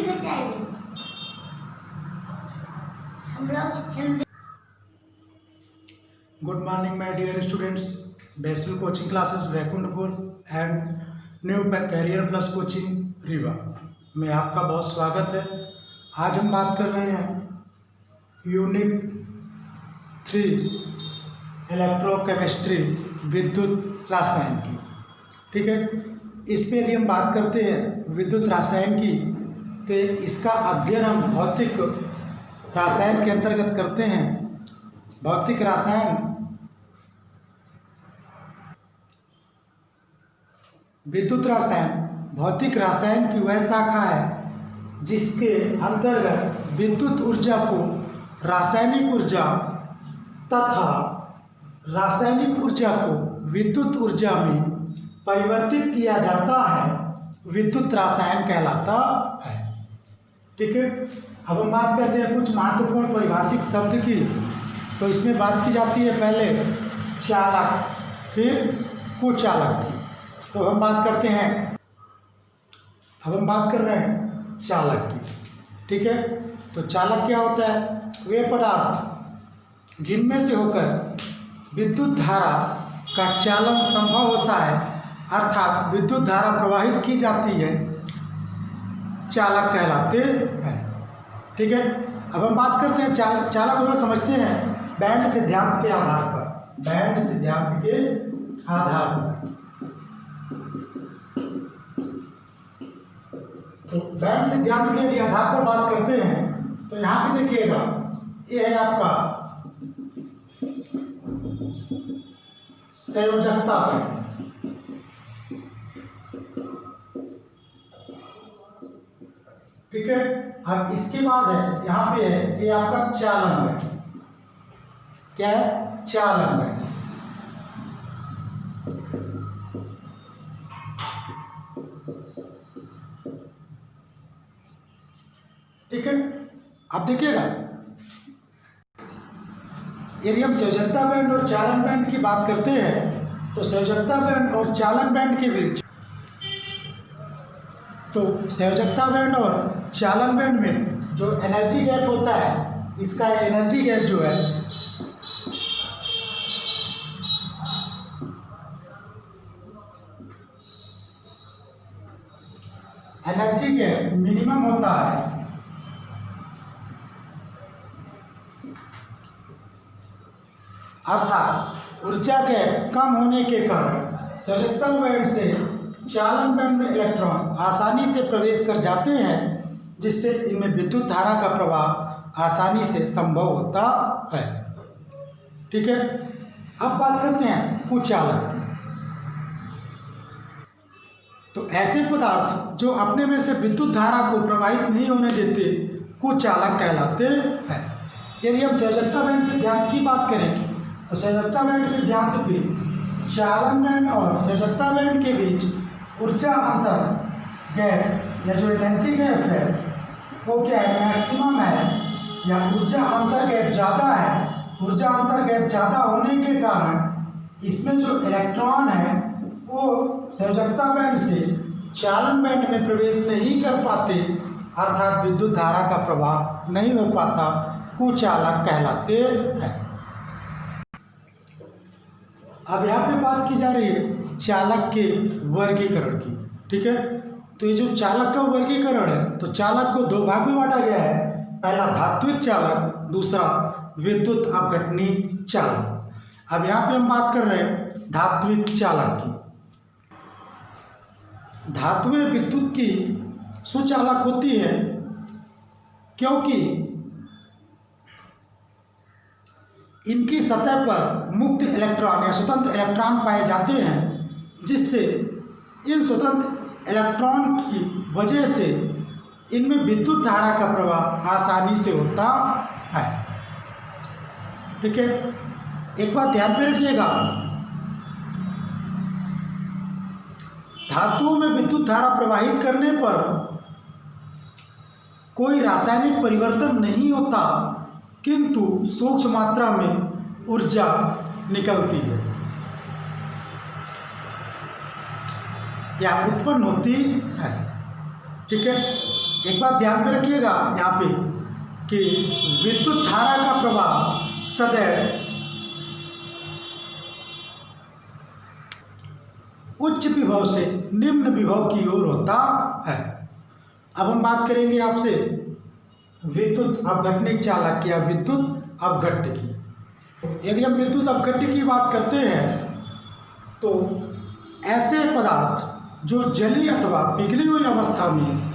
से चाहिए हम लोग। Good morning my dear students, Basil coaching classes Vaikunthpur and new career plus coaching Rewa में आपका बहुत स्वागत है। आज हम बात कर रहे हैं यूनिट 3 इलेक्ट्रोकेमिस्ट्री विद्युत रसायन की। ठीक है, इस पे यदि हम बात करते हैं विद्युत रसायन की तो इसका अध्ययन हम भौतिक रसायन के अंतर्गत करते हैं। भौतिक रसायन विद्युत रसायन भौतिक रसायन की वह शाखा है जिसके अंतर्गत विद्युत ऊर्जा को रासायनिक ऊर्जा तथा रासायनिक ऊर्जा को विद्युत ऊर्जा में परिवर्तित किया जाता है, विद्युत रसायन कहलाता है। ठीक है, अब हम बात करते हैं कुछ महत्वपूर्ण परिभाषिक शब्द की। तो इसमें बात की जाती है पहले चालक, फिर कुचालक की। तो हम बात करते हैं, अब हम बात कर रहे हैं चालक की। ठीक है, तो चालक क्या होता है? वे पदार्थ जिनमें से होकर विद्युत धारा का चालन संभव होता है, अर्थात विद्युत धारा प्रवाहित की जाती है, चालक कहलाते हैं। ठीक है, अब हम बात करते हैं चालक और समझते हैं बैंड सिद्धांत के आधार पर। बैंड सिद्धांत के आधार पर तो बैंड सिद्धांत के यदि आधार पर बात करते हैं तो यहाँ पे देखिएगा, ये है आपका संयोजकता बैंड। ठीक है, अब इसके बाद है यहाँ पे है ये आपका चालन बैंड। क्या है? चालन बैंड। ठीक है, अब देखिएगा यदि हम संयोजकता बैंड और चालन बैंड की बात करते हैं तो संयोजकता बैंड और चालन बैंड के बीच, तो संयोजकता बैंड और चालन बैंड में जो एनर्जी गैप होता है, इसका एनर्जी गैप जो है एनर्जी गैप मिनिमम होता है। अर्थात ऊर्जा गैप कम होने के कारण संयोजकता बैंड से चालन बैंड में इलेक्ट्रॉन आसानी से प्रवेश कर जाते हैं, जिससे इनमें विद्युत धारा का प्रवाह आसानी से संभव होता है। ठीक है, अब बात करते हैं कुचालक। तो ऐसे पदार्थ जो अपने में से विद्युत धारा को प्रवाहित नहीं होने देते कुचालक कहलाते हैं। यदि हम संयोजकता बैंड सिद्धांत की बात करें तो संयोजकता बैंड सिद्धांत पे चालन बैंड और संयोजकता बैंड के बीच ऊर्जा अंतर गैप या जो एनर्जी गैप है वो क्या है? मैक्सिमम है, या ऊर्जा अंतर गैप ज़्यादा है। ऊर्जा अंतर गैप ज़्यादा होने के कारण इसमें जो इलेक्ट्रॉन है वो संयोजकता बैंड से चालन बैंड में प्रवेश नहीं कर पाते, अर्थात विद्युत धारा का प्रवाह नहीं हो पाता, कुचालक कहलाते हैं। अब यहाँ पे बात की जा रही है चालक के वर्गीकरण की। ठीक है, तो ये जो चालक का वर्गीकरण है, तो चालक को दो भाग में बांटा गया है। पहला धात्विक चालक, दूसरा विद्युत अपघटनी चालक। अब यहाँ पे हम बात कर रहे हैं धात्विक चालक की। धातुएं विद्युत की सुचालक होती है क्योंकि इनकी सतह पर मुक्त इलेक्ट्रॉन या स्वतंत्र इलेक्ट्रॉन पाए जाते हैं, जिससे इन स्वतंत्र इलेक्ट्रॉन की वजह से इनमें विद्युत धारा का प्रवाह आसानी से होता है। ठीक है, एक बात ध्यान में रखिएगा, धातुओं में विद्युत धारा प्रवाहित करने पर कोई रासायनिक परिवर्तन नहीं होता, किंतु सूक्ष्म मात्रा में ऊर्जा निकलती है या उत्पन्न होती है। ठीक है, एक बात ध्यान में रखिएगा यहाँ पे कि विद्युत धारा का प्रवाह सदैव उच्च विभव से निम्न विभव की ओर होता है। अब हम बात करेंगे आपसे विद्युत अपघटनिक चालक या विद्युत अपघट्य की। यदि हम विद्युत अपघट्य की बात करते हैं तो ऐसे पदार्थ जो जली अथवा पिघली हुई अवस्था में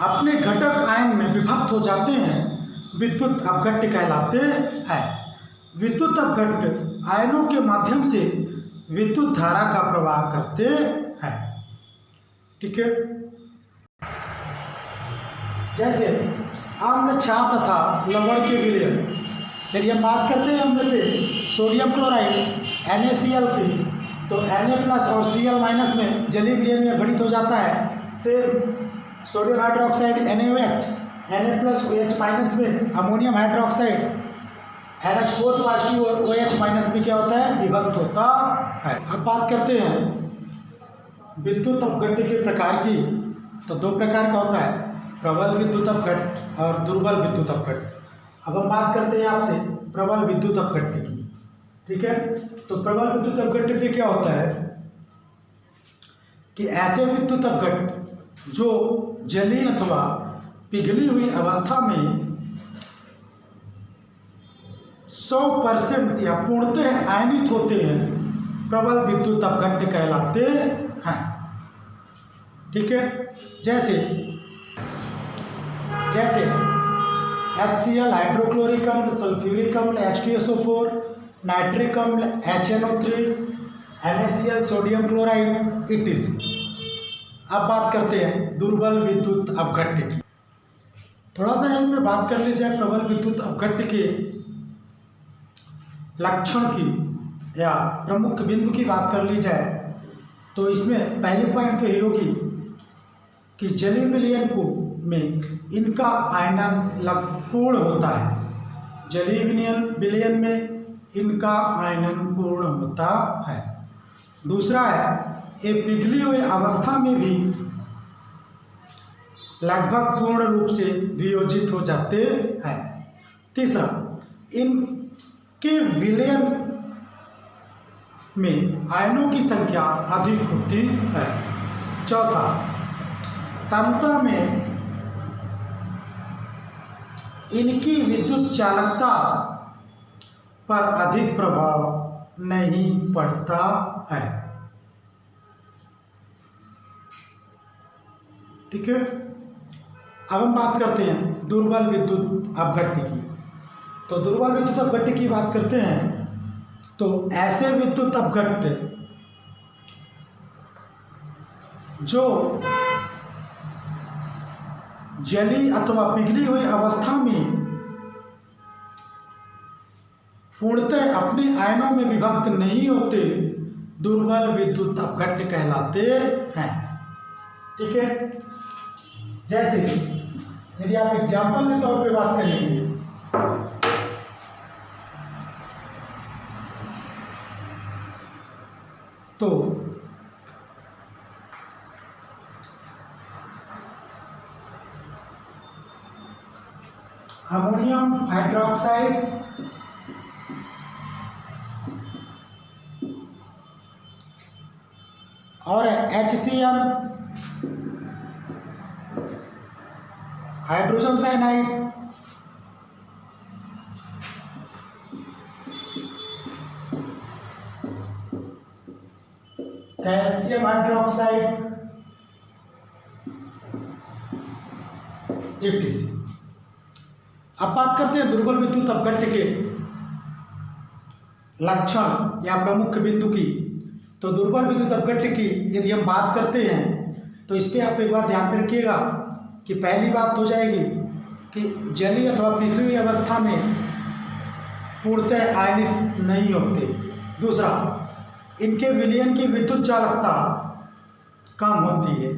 अपने घटक आयन में विभक्त हो जाते हैं विद्युत अपघट्य कहलाते हैं। विद्युत अपघट्य आयनों के माध्यम से विद्युत धारा का प्रवाह करते हैं। ठीक है, जैसे अम्ल क्षार तथा लवण के विलयन। यदि हम बात करते हैं अम्ल पे सोडियम क्लोराइड NaCl की, तो Na+ और Cl- में जलीय विलयन में घटित हो जाता है। Same sodium hydroxide NaOH Na+OH- में अमोनियम हाइड्रोक्साइड NH4 पॉजिटिव और OH- में क्या होता है, विभक्त होता है। अब बात करते हैं विद्युत अपघट्य के प्रकार की, तो दो प्रकार का होता है, प्रबल विद्युत अपघट्य और दुर्बल विद्युत अपघट्य। अब हम बात करते हैं आपसे प्रबल विद्युत अपघट्य की। ठीक है, तो प्रबल विद्युत अपघट्य पे क्या होता है कि ऐसे विद्युत अपघट्य जो जली अथवा पिघली हुई अवस्था में 100% या पूर्णतः आयनित होते हैं, प्रबल विद्युत अपघट्य कहलाते हैं। ठीक है, जैसे HCl हाइड्रोक्लोरिक अम्ल, सल्फ्यूरिक अम्ल H2SO4, नाइट्रिक अम्ल HNO3, NaCl sodium chloride etc। अब बात करते हैं दुर्बल विद्युत अपघट्य की। थोड़ा सा इनमें बात कर ली जाए प्रबल विद्युत अपघट्य के लक्षण की या प्रमुख बिंदु की बात कर ली जाए, तो इसमें पहली पॉइंट तो ये होगी कि जलीय विलयन को में इनका आयनन पूर्ण होता है। जलीय विलयन में इनका आयनन पूर्ण होता है। दूसरा है ये पिघली हुई अवस्था में भी लगभग पूर्ण रूप से वियोजित हो जाते हैं। तीसरा, इनके विलयन में आयनों की संख्या अधिक होती है। चौथा, तंत्र में इनकी विद्युत चालकता पर अधिक प्रभाव नहीं पड़ता है। ठीक है, अब हम बात करते हैं दुर्बल विद्युत अपघट्य की। तो दुर्बल विद्युत अपघट्य की बात करते हैं तो ऐसे विद्युत अपघट्य जो जली अथवा पिघली हुई अवस्था में पूर्णतः अपने आयनों में विभक्त नहीं होते, दुर्बल विद्युत अपघट्य कहलाते हैं। ठीक है, जैसे यदि आप एग्जाम्पल के तौर पे बात करेंगे तो अमोनियम हाइड्रोक्साइड और HCl hydrogen cyanide, calcium hydroxide etc। अब बात करते हैं दुर्बल विद्युत अपघट्य के लक्षण या प्रमुख बिंदु की। तो दुर्बल विद्युत अपघट्य की यदि हम बात करते हैं तो इस पर आप एक बात ध्यान में रखिएगा कि पहली बात हो जाएगी कि जली अथवा पिघली हुई अवस्था में पूर्णतः आयनित नहीं होते। दूसरा, इनके विलयन की विद्युत चालकता कम होती है।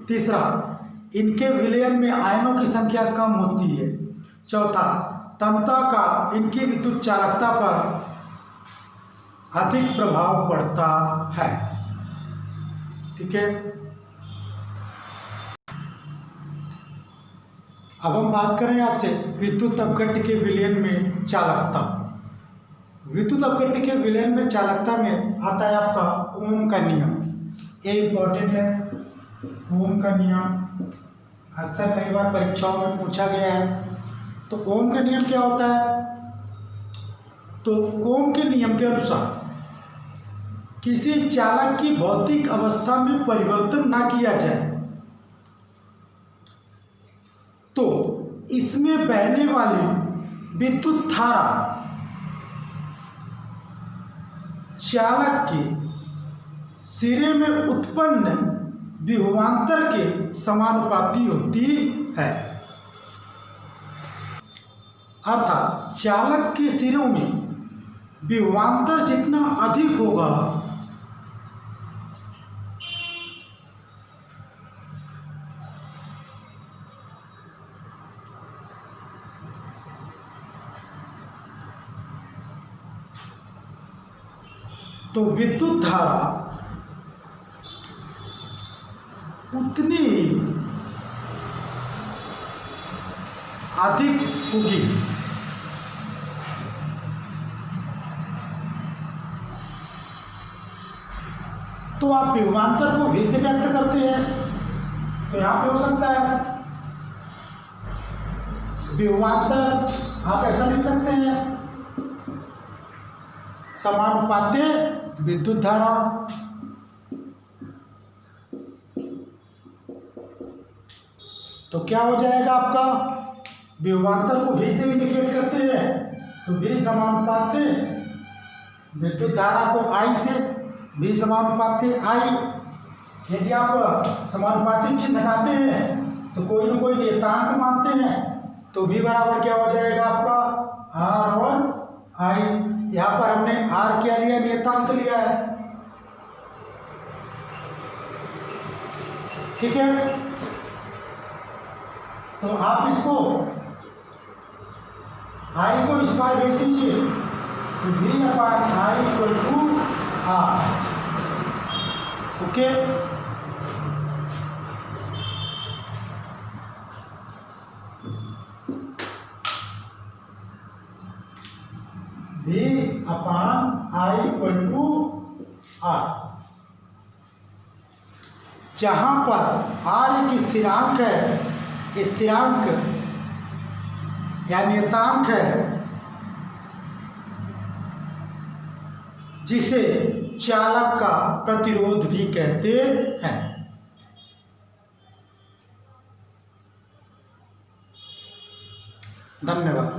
तीसरा, इनके विलयन में आयनों की संख्या कम होती है। चौथा, तंत्र का इनकी विद्युत चालकता पर अधिक प्रभाव पड़ता है। ठीक है, अब हम बात करें आपसे विद्युत अपघट्य के विलयन में चालकता। विद्युत अपघट्य के विलयन में चालकता में आता है आपका ओम का नियम। ये इम्पोर्टेंट है, ओम का नियम अक्सर कई बार परीक्षाओं में पूछा गया है। तो ओम का नियम क्या होता है? तो ओम के नियम के अनुसार किसी चालक की भौतिक अवस्था में परिवर्तन ना किया जाए तो इसमें बहने वाली विद्युत धारा चालक के सिरे में उत्पन्न विभवांतर के समानुपाती होती है। अर्थात चालक के सिरों में विभवांतर जितना अधिक होगा तो विद्युत धारा उतनी अधिक होगी। तो आप विभवांतर को V से व्यक्त करते हैं तो यहां पे हो सकता है विभवांतर आप ऐसा लिख सकते हैं समानुपाती विद्युत धारा। तो क्या हो जाएगा आपका, विभवांतर को V से इंडिकेट करते हैं तो V समानुपाती विद्युत धारा को I से, V समानुपाती I। यदि आप समानुपाती चिन्ह लगाते हैं तो कोई न कोई नियतांक मानते हैं तो V बराबर क्या हो जाएगा आपका R और I। यहाँ पर हमने R क्या लिया, नियतांक लिया है, ठीक है। तो आप इसको I को इस बार भेज दीजिए तो V/I = R। Okay, V/I = R। जहां पर R एक स्थिरांक है, स्थिरांक या नियतांक है जिसे चालक का प्रतिरोध भी कहते हैं। धन्यवाद।